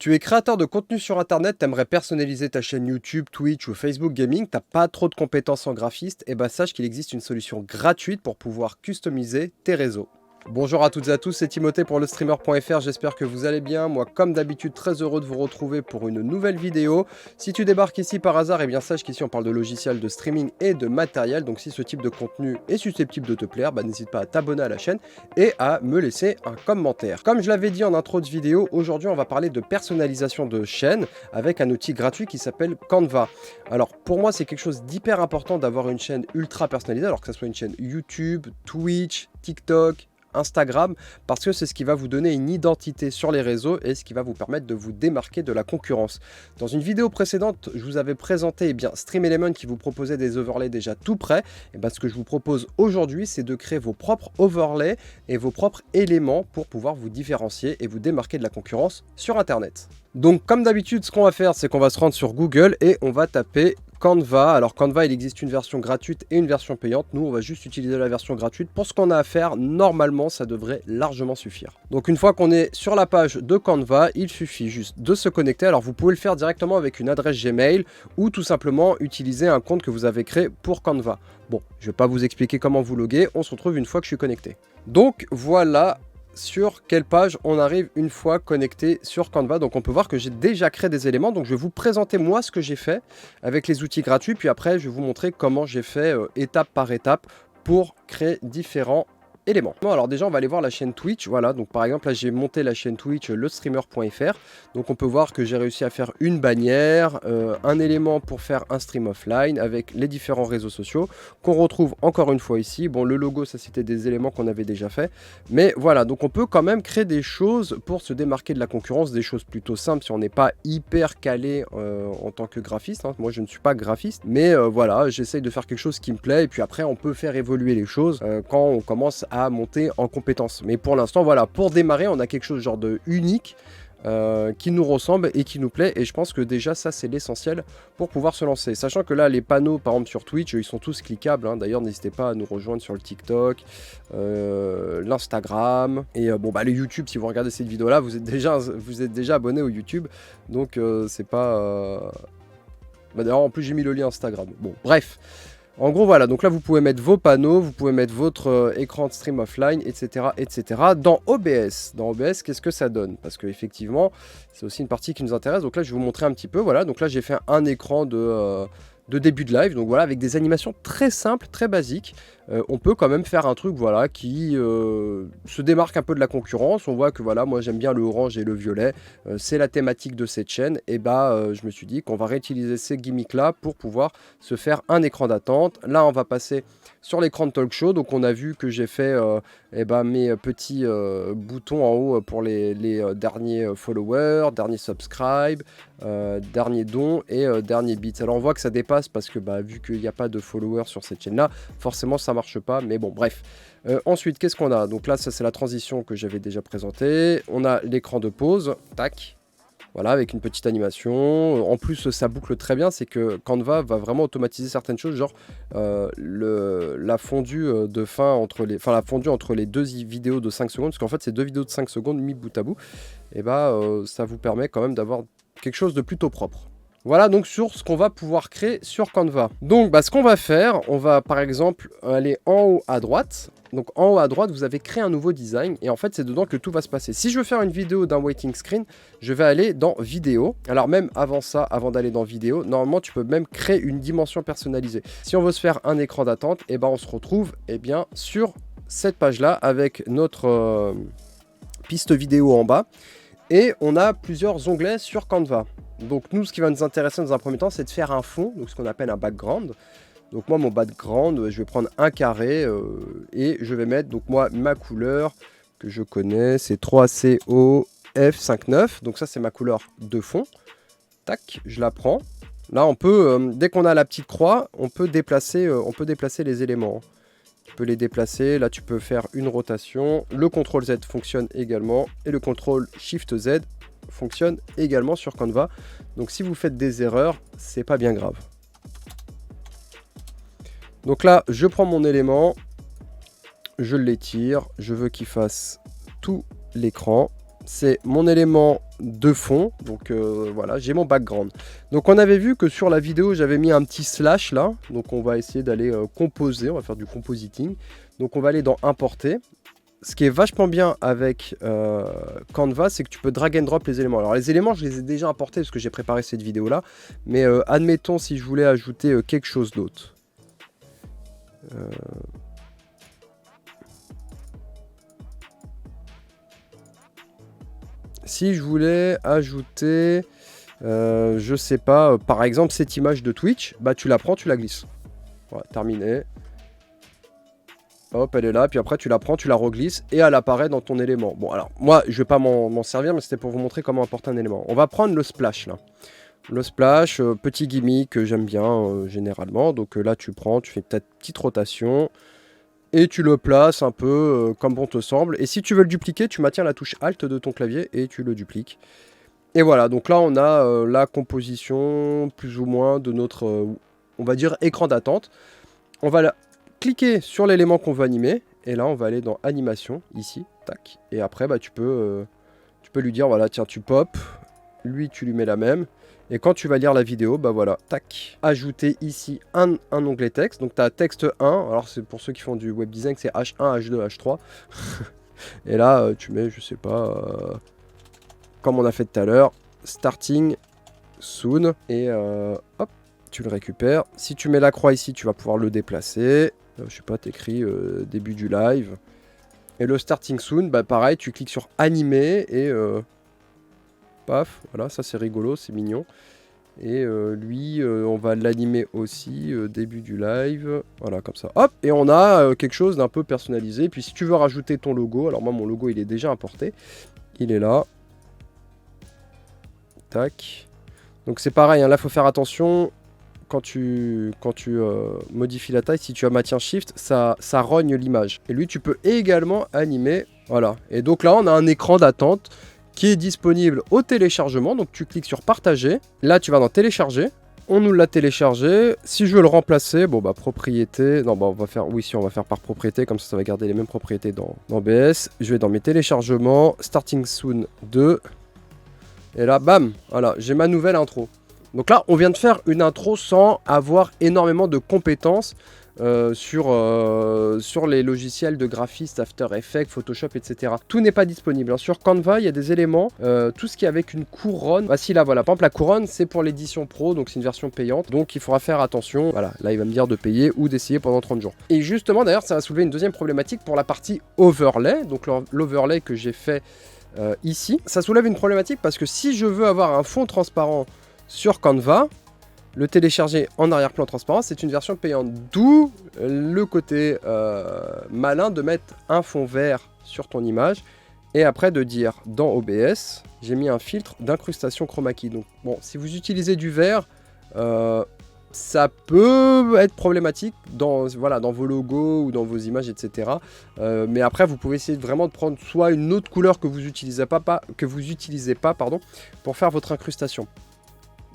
Tu es créateur de contenu sur Internet, t'aimerais personnaliser ta chaîne YouTube, Twitch ou Facebook Gaming, t'as pas trop de compétences en graphiste, et bah sache qu'il existe une solution gratuite pour pouvoir customiser tes réseaux. Bonjour à toutes et à tous, c'est Timothée pour lestreamer.fr, j'espère que vous allez bien. Moi, comme d'habitude, très heureux de vous retrouver pour une nouvelle vidéo. Si tu débarques ici par hasard, eh bien sache qu'ici on parle de logiciels de streaming et de matériel. Donc si ce type de contenu est susceptible de te plaire, bah, n'hésite pas à t'abonner à la chaîne et à me laisser un commentaire. Comme je l'avais dit en intro de vidéo, aujourd'hui on va parler de personnalisation de chaîne avec un outil gratuit qui s'appelle Canva. Alors pour moi, c'est quelque chose d'hyper important d'avoir une chaîne ultra personnalisée, alors que ce soit une chaîne YouTube, Twitch, TikTok, Instagram, parce que c'est ce qui va vous donner une identité sur les réseaux et ce qui va vous permettre de vous démarquer de la concurrence. Dans une vidéo précédente, je vous avais présenté Stream Element qui vous proposait des overlays déjà tout prêts. Et ce que je vous propose aujourd'hui, c'est de créer vos propres overlays et vos propres éléments pour pouvoir vous différencier et vous démarquer de la concurrence sur Internet. Donc comme d'habitude, ce qu'on va faire, c'est qu'on va se rendre sur Google et on va taper Canva. Alors Canva, il existe une version gratuite et une version payante. Nous, on va juste utiliser la version gratuite. Pour ce qu'on a à faire, normalement, ça devrait largement suffire. Donc une fois qu'on est sur la page de Canva, il suffit juste de se connecter. Alors vous pouvez le faire directement avec une adresse Gmail ou tout simplement utiliser un compte que vous avez créé pour Canva. Bon, je ne vais pas vous expliquer comment vous loguer. On se retrouve une fois que je suis connecté. Donc voilà sur quelle page on arrive une fois connecté sur Canva. Donc on peut voir que j'ai déjà créé des éléments, donc je vais vous présenter moi ce que j'ai fait avec les outils gratuits, puis après je vais vous montrer comment j'ai fait étape par étape pour créer différents éléments. Bon, alors déjà on va aller voir la chaîne Twitch. Voilà, donc par exemple là j'ai monté la chaîne Twitch lestreamer.fr. Donc on peut voir que j'ai réussi à faire une bannière, un élément pour faire un stream offline avec les différents réseaux sociaux qu'on retrouve encore une fois ici. Bon, le logo, ça c'était des éléments qu'on avait déjà fait, mais voilà, donc on peut quand même créer des choses pour se démarquer de la concurrence, des choses plutôt simples si on n'est pas hyper calé en tant que graphiste, hein. Moi je ne suis pas graphiste, mais voilà, j'essaye de faire quelque chose qui me plaît et puis après on peut faire évoluer les choses quand on commence à monter en compétences. Mais pour l'instant, voilà, pour démarrer, on a quelque chose genre de unique qui nous ressemble et qui nous plaît, et je pense que déjà ça c'est l'essentiel pour pouvoir se lancer, sachant que là les panneaux par exemple sur Twitch ils sont tous cliquables, hein. D'ailleurs n'hésitez pas à nous rejoindre sur le TikTok, l'Instagram et bon bah le YouTube. Si vous regardez cette vidéo là, vous êtes déjà abonné au YouTube, donc c'est pas d'ailleurs en plus j'ai mis le lien Instagram. Bon bref, en gros, voilà, donc là, vous pouvez mettre vos panneaux, vous pouvez mettre votre écran de stream offline, etc., etc. Dans OBS, qu'est-ce que ça donne? Parce qu'effectivement, c'est aussi une partie qui nous intéresse. Donc là, je vais vous montrer un petit peu. Voilà, donc là, j'ai fait un écran de début de live. Donc voilà, avec des animations très simples, très basiques. On peut quand même faire un truc, voilà, qui se démarque un peu de la concurrence. On voit que voilà, moi j'aime bien le orange et le violet, c'est la thématique de cette chaîne, et je me suis dit qu'on va réutiliser ces gimmicks là pour pouvoir se faire un écran d'attente. Là on va passer sur l'écran de talk show. Donc on a vu que j'ai fait mes petits boutons en haut pour les derniers followers, derniers subscribe, dernier don et dernier bits. Alors on voit que ça dépasse parce que vu qu'il n'y a pas de followers sur cette chaîne là, forcément ça marche pas, mais bon bref. Ensuite qu'est-ce qu'on a? Donc là ça c'est la transition que j'avais déjà présentée. On a l'écran de pause, tac, voilà, avec une petite animation. En plus ça boucle très bien, c'est que Canva va vraiment automatiser certaines choses, genre la fondue de fin entre les, la fondue entre les deux vidéos de 5 secondes, parce qu'en fait c'est deux vidéos de 5 secondes mis bout à bout, et ça vous permet quand même d'avoir quelque chose de plutôt propre. Voilà donc sur ce qu'on va pouvoir créer sur Canva. Donc ce qu'on va faire, on va par exemple aller en haut à droite. Donc en haut à droite, vous avez créé un nouveau design et en fait c'est dedans que tout va se passer. Si je veux faire une vidéo d'un waiting screen, je vais aller dans vidéo. Alors même avant ça, avant d'aller dans vidéo, normalement tu peux même créer une dimension personnalisée. Si on veut se faire un écran d'attente, on se retrouve sur cette page là avec notre piste vidéo en bas et on a plusieurs onglets sur Canva. Donc nous, ce qui va nous intéresser dans un premier temps, c'est de faire un fond, donc ce qu'on appelle un background. Donc moi, mon background, je vais prendre un carré et je vais mettre donc moi ma couleur que je connais, c'est 3COF59. Donc ça, c'est ma couleur de fond. Tac, je la prends. Là, on peut, dès qu'on a la petite croix, on peut déplacer les éléments. Tu peux les déplacer. Là, tu peux faire une rotation. Le CTRL Z fonctionne également et le CTRL SHIFT Z fonctionne également sur Canva. Donc si vous faites des erreurs, c'est pas bien grave. Donc là, je prends mon élément, je l'étire, je veux qu'il fasse tout l'écran. c'est mon élément de fond. Donc voilà, j'ai mon background. Donc on avait vu que sur la vidéo, j'avais mis un petit slash là. Donc on va essayer d'aller composer, on va faire du compositing. Donc on va aller dans importer. Ce qui est vachement bien avec Canva, c'est que tu peux drag and drop les éléments. Alors les éléments, je les ai déjà importés parce que j'ai préparé cette vidéo là. Mais admettons si je voulais ajouter quelque chose d'autre. Si je voulais ajouter, je sais pas, par exemple cette image de Twitch, bah tu la prends, tu la glisses. Voilà, terminé. Hop, elle est là, puis après tu la prends, tu la reglisses et elle apparaît dans ton élément. Bon, alors moi je vais pas m'en servir, mais c'était pour vous montrer comment importer un élément. On va prendre le splash là. Le splash, petit gimmick que j'aime bien généralement. Donc là tu prends, tu fais peut-être petite rotation et tu le places un peu comme bon te semble. Et si tu veux le dupliquer, tu maintiens la touche Alt de ton clavier et tu le dupliques. Et voilà, donc là on a la composition plus ou moins de notre, on va dire, écran d'attente. On va cliquer sur l'élément qu'on veut animer. Et là on va aller dans animation, ici, tac. Et après bah, tu peux lui dire, voilà, tiens tu pop, lui tu lui mets la même. Et quand tu vas lire la vidéo, bah voilà, tac. Ajouter ici un onglet texte. Donc tu as texte 1, alors c'est pour ceux qui font du web design, c'est H1, H2, H3. Et là tu mets, je sais pas, comme on a fait tout à l'heure, starting soon. Et hop, tu le récupères. Si tu mets la croix ici, tu vas pouvoir le déplacer. Je sais pas, t'écris début du live. Et le starting soon, bah pareil, tu cliques sur animer et paf, voilà, ça c'est rigolo, c'est mignon. Et lui, on va l'animer aussi, début du live, voilà, comme ça. Hop, et on a quelque chose d'un peu personnalisé. Puis si tu veux rajouter ton logo, alors moi mon logo il est déjà importé, il est là. Tac. Donc c'est pareil, hein, là il faut faire attention. Quand tu modifies la taille, si tu as maintien shift, ça rogne l'image. Et lui, tu peux également animer. Voilà. Et donc là, on a un écran d'attente qui est disponible au téléchargement. Donc tu cliques sur partager. Là, tu vas dans télécharger. On nous l'a téléchargé. Si je veux le remplacer, bon bah propriété. Non, bah on va faire. Oui, si on va faire par propriété, comme ça va garder les mêmes propriétés dans BS. Je vais dans mes téléchargements. Starting soon 2. Et là, bam, voilà, j'ai ma nouvelle intro. Donc là, on vient de faire une intro sans avoir énormément de compétences sur les logiciels de graphiste, After Effects, Photoshop, etc. Tout n'est pas disponible. Sur Canva, il y a des éléments, tout ce qui est avec une couronne. Voici là, voilà. Par exemple, la couronne, c'est pour l'édition pro, donc c'est une version payante. Donc il faudra faire attention. Voilà, là, il va me dire de payer ou d'essayer pendant 30 jours. Et justement, d'ailleurs, ça va soulever une deuxième problématique pour la partie overlay. Donc l'overlay que j'ai fait ici. Ça soulève une problématique parce que si je veux avoir un fond transparent sur Canva, le télécharger en arrière-plan transparent, c'est une version payante. D'où le côté malin de mettre un fond vert sur ton image et après de dire dans OBS, j'ai mis un filtre d'incrustation chroma key. Donc bon, si vous utilisez du vert, ça peut être problématique dans vos logos ou dans vos images, etc. Mais après, vous pouvez essayer vraiment de prendre soit une autre couleur que vous n'utilisez pas, pour faire votre incrustation.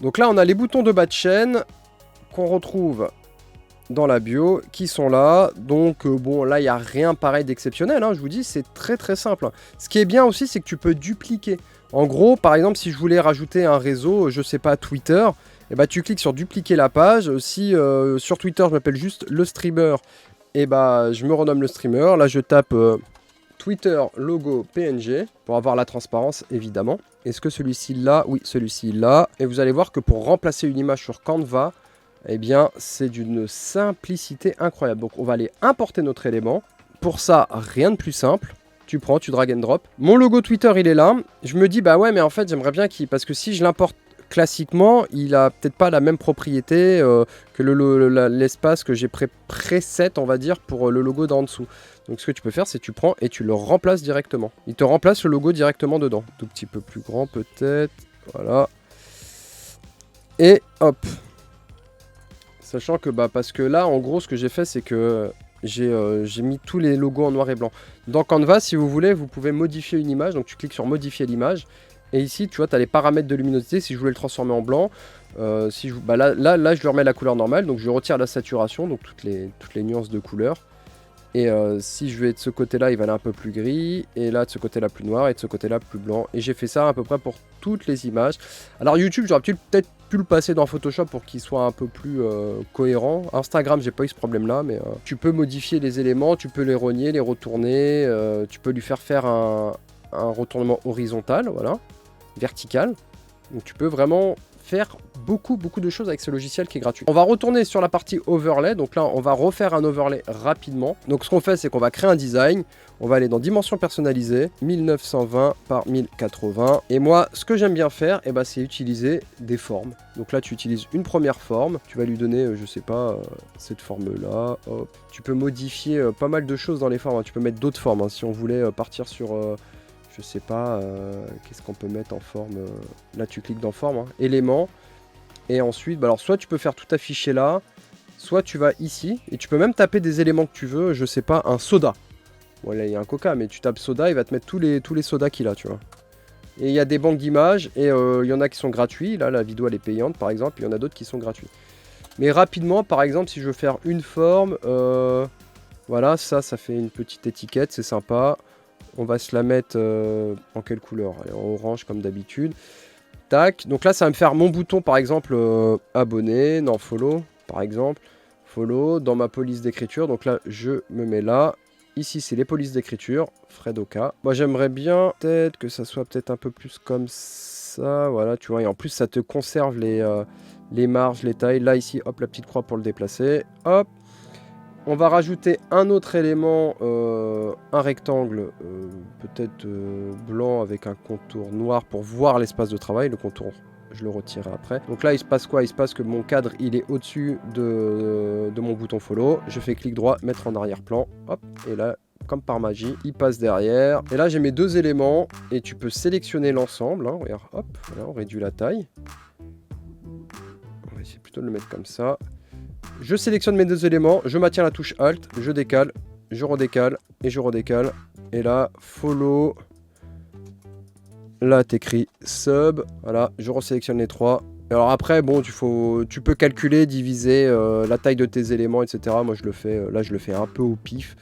Donc là, on a les boutons de bas de chaîne qu'on retrouve dans la bio, qui sont là. Donc bon, là, il n'y a rien pareil d'exceptionnel, hein, je vous dis, c'est très très simple. Ce qui est bien aussi, c'est que tu peux dupliquer. En gros, par exemple, si je voulais rajouter un réseau, je sais pas, Twitter, et bah tu cliques sur dupliquer la page. Si sur Twitter, je m'appelle juste le streamer, et bah je me renomme le streamer. Là, je tape Twitter logo PNG pour avoir la transparence, évidemment. Est-ce que celui-ci là? Oui, celui-ci là. Et vous allez voir que pour remplacer une image sur Canva, eh bien, c'est d'une simplicité incroyable. Donc, on va aller importer notre élément. Pour ça, rien de plus simple. Tu prends, tu drag and drop. Mon logo Twitter, il est là. Je me dis, bah ouais, mais en fait, j'aimerais bien qu'il... Parce que si je l'importe classiquement, il a peut-être pas la même propriété que l'espace que j'ai preset, on va dire, pour le logo d'en dessous. Donc ce que tu peux faire, c'est que tu prends et tu le remplaces directement. Il te remplace le logo directement dedans. Tout petit peu plus grand peut-être. Voilà. Et hop. Sachant que, bah, parce que là, en gros, ce que j'ai fait, c'est que j'ai mis tous les logos en noir et blanc. Dans Canva, si vous voulez, vous pouvez modifier une image. Donc tu cliques sur modifier l'image. Et ici, tu vois, tu as les paramètres de luminosité. Si je voulais le transformer en blanc, là, je lui remets la couleur normale. Donc je retire la saturation, donc toutes les nuances de couleur. Et si je vais de ce côté-là, il va aller un peu plus gris. Et là, de ce côté-là, plus noir. Et de ce côté-là, plus blanc. Et j'ai fait ça à peu près pour toutes les images. Alors YouTube, j'aurais peut-être pu le passer dans Photoshop pour qu'il soit un peu plus cohérent. Instagram, j'ai pas eu ce problème-là. Mais tu peux modifier les éléments, tu peux les rogner, les retourner. Tu peux lui faire un retournement horizontal, voilà. Vertical. Donc tu peux vraiment faire beaucoup de choses avec ce logiciel qui est gratuit. On va retourner sur la partie overlay, donc là on va refaire un overlay rapidement. Donc ce qu'on fait, c'est qu'on va créer un design, on va aller dans dimension personnalisée, 1920 par 1080, et moi ce que j'aime bien faire, c'est utiliser des formes. Donc là tu utilises une première forme, tu vas lui donner, je sais pas, cette forme là, hop. Tu peux modifier pas mal de choses dans les formes, hein. Tu peux mettre d'autres formes, hein, si on voulait partir sur... je sais pas, qu'est-ce qu'on peut mettre en forme, là tu cliques dans forme, hein, éléments, et ensuite, alors soit tu peux faire tout afficher là, soit tu vas ici, et tu peux même taper des éléments que tu veux, je sais pas, un soda. Bon là il y a un coca, mais tu tapes soda, il va te mettre tous les sodas qu'il a, tu vois. Et il y a des banques d'images, et il y en a qui sont gratuits, là la vidéo elle est payante par exemple, il y en a d'autres qui sont gratuits. Mais rapidement, par exemple, si je veux faire une forme, voilà, ça fait une petite étiquette, c'est sympa. On va se la mettre en quelle couleur? Allez, en orange comme d'habitude. Tac. Donc là, ça va me faire mon bouton, par exemple, abonné. Non, follow, par exemple. Follow dans ma police d'écriture. Donc là, je me mets là. Ici, c'est les polices d'écriture. Fredoka. Moi, j'aimerais bien peut-être que ça soit peut-être un peu plus comme ça. Voilà, tu vois. Et en plus, ça te conserve les marges, les tailles. Là, ici, hop, la petite croix pour le déplacer. Hop. On va rajouter un autre élément, un rectangle, peut-être blanc avec un contour noir pour voir l'espace de travail. Le contour, je le retirerai après. Donc là, il se passe quoi? Il se passe que mon cadre, il est au-dessus de mon bouton follow. Je fais clic droit, mettre en arrière-plan. Hop, et là, comme par magie, il passe derrière. Et là, j'ai mes deux éléments et tu peux sélectionner l'ensemble. Hein. Regarde, hop, voilà, on réduit la taille. On va essayer plutôt de le mettre comme ça. Je sélectionne mes deux éléments, je maintiens la touche Alt, je décale, je redécale et je redécale. Et là, follow. Là, t'écris sub. Voilà, je resélectionne les trois. Alors après, bon, tu peux calculer, diviser la taille de tes éléments, etc. Moi, je le fais, là, je le fais un peu au pif.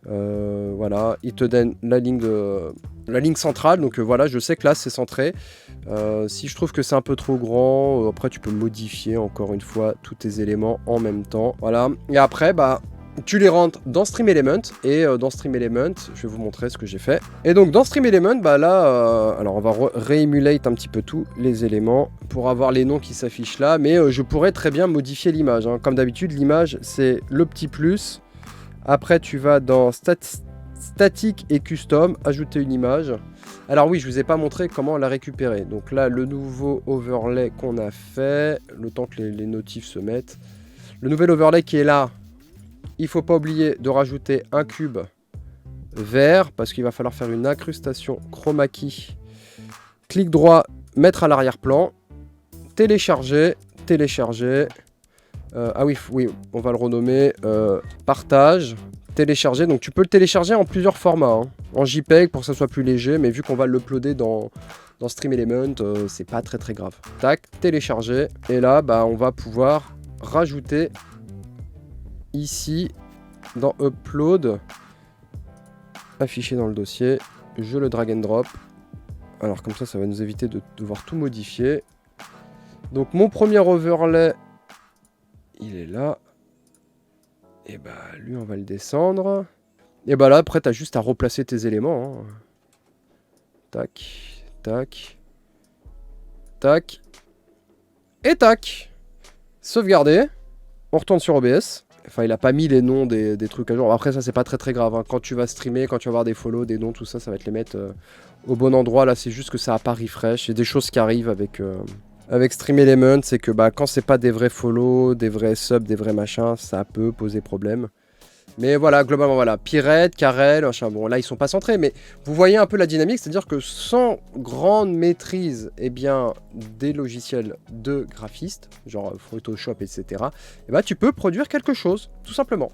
Voilà, il te donne la ligne centrale, donc voilà, je sais que là c'est centré. Si je trouve que c'est un peu trop grand, après tu peux modifier encore une fois tous tes éléments en même temps. Voilà, et après tu les rentres dans Stream Element, et dans Stream Element, je vais vous montrer ce que j'ai fait. Et donc dans Stream Element, là, alors on va réémulate un petit peu tous les éléments pour avoir les noms qui s'affichent là, mais je pourrais très bien modifier l'image, hein. Comme d'habitude, l'image c'est le petit plus. Après, tu vas dans statique et custom, ajouter une image. Alors oui, je vous ai pas montré comment la récupérer. Donc là, le nouveau overlay qu'on a fait, le temps que les notifs se mettent. Le nouvel overlay qui est là, il faut pas oublier de rajouter un cube vert, parce qu'il va falloir faire une incrustation chroma key. Clic droit, mettre à l'arrière-plan, télécharger, télécharger. Ah oui, on va le renommer partage, télécharger. Donc tu peux le télécharger en plusieurs formats, hein. En JPEG pour que ça soit plus léger, mais vu qu'on va l'uploader dans Stream Element, c'est pas très grave. Tac, télécharger. Et là, on va pouvoir rajouter ici dans Upload, afficher dans le dossier. Je le drag and drop. Alors comme ça va nous éviter de devoir tout modifier. Donc mon premier overlay, il est là. Et lui on va le descendre. Et là après t'as juste à replacer tes éléments, hein. Tac, tac, tac. Et tac. Sauvegarder. On retourne sur OBS. Enfin il a pas mis les noms des trucs à jour. Après ça c'est pas très grave, hein. Quand tu vas streamer, quand tu vas avoir des follow, des noms, tout ça, ça va te les mettre au bon endroit. Là c'est juste que ça a pas refresh. Il y a des choses qui arrivent avec Stream Element, c'est que quand c'est pas des vrais follow, des vrais subs, des vrais machins, ça peut poser problème. Mais voilà, globalement, voilà. Pirate, Carrel, machin, bon, là, ils sont pas centrés, mais vous voyez un peu la dynamique, c'est-à-dire que sans grande maîtrise, des logiciels de graphistes, genre Photoshop, etc., tu peux produire quelque chose, tout simplement.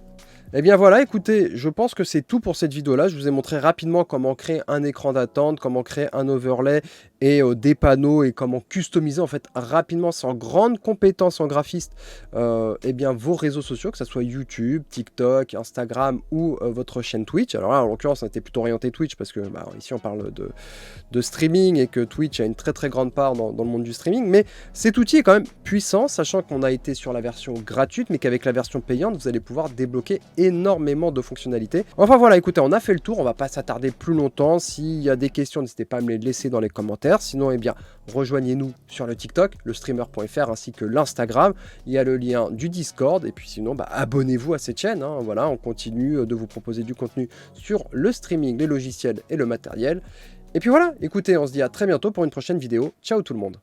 Et bien voilà, écoutez, je pense que c'est tout pour cette vidéo-là. Je vous ai montré rapidement comment créer un écran d'attente, comment créer un overlay et des panneaux et comment customiser en fait rapidement sans grande compétence en graphiste eh bien vos réseaux sociaux, que ce soit YouTube, TikTok, Instagram ou votre chaîne Twitch. Alors là en l'occurrence on était plutôt orienté Twitch parce que ici on parle de streaming et que Twitch a une très très grande part dans le monde du streaming, mais cet outil est quand même puissant, sachant qu'on a été sur la version gratuite, mais qu'avec la version payante, vous allez pouvoir débloquer énormément de fonctionnalités. Enfin voilà, écoutez, on a fait le tour, on va pas s'attarder plus longtemps. S'il y a des questions, n'hésitez pas à me les laisser dans les commentaires. Sinon, eh bien, rejoignez-nous sur le TikTok, le streamer.fr, ainsi que l'Instagram. Il y a le lien du Discord, et puis sinon, abonnez-vous à cette chaîne. Hein. Voilà, on continue de vous proposer du contenu sur le streaming, les logiciels et le matériel. Et puis voilà, écoutez, on se dit à très bientôt pour une prochaine vidéo. Ciao tout le monde!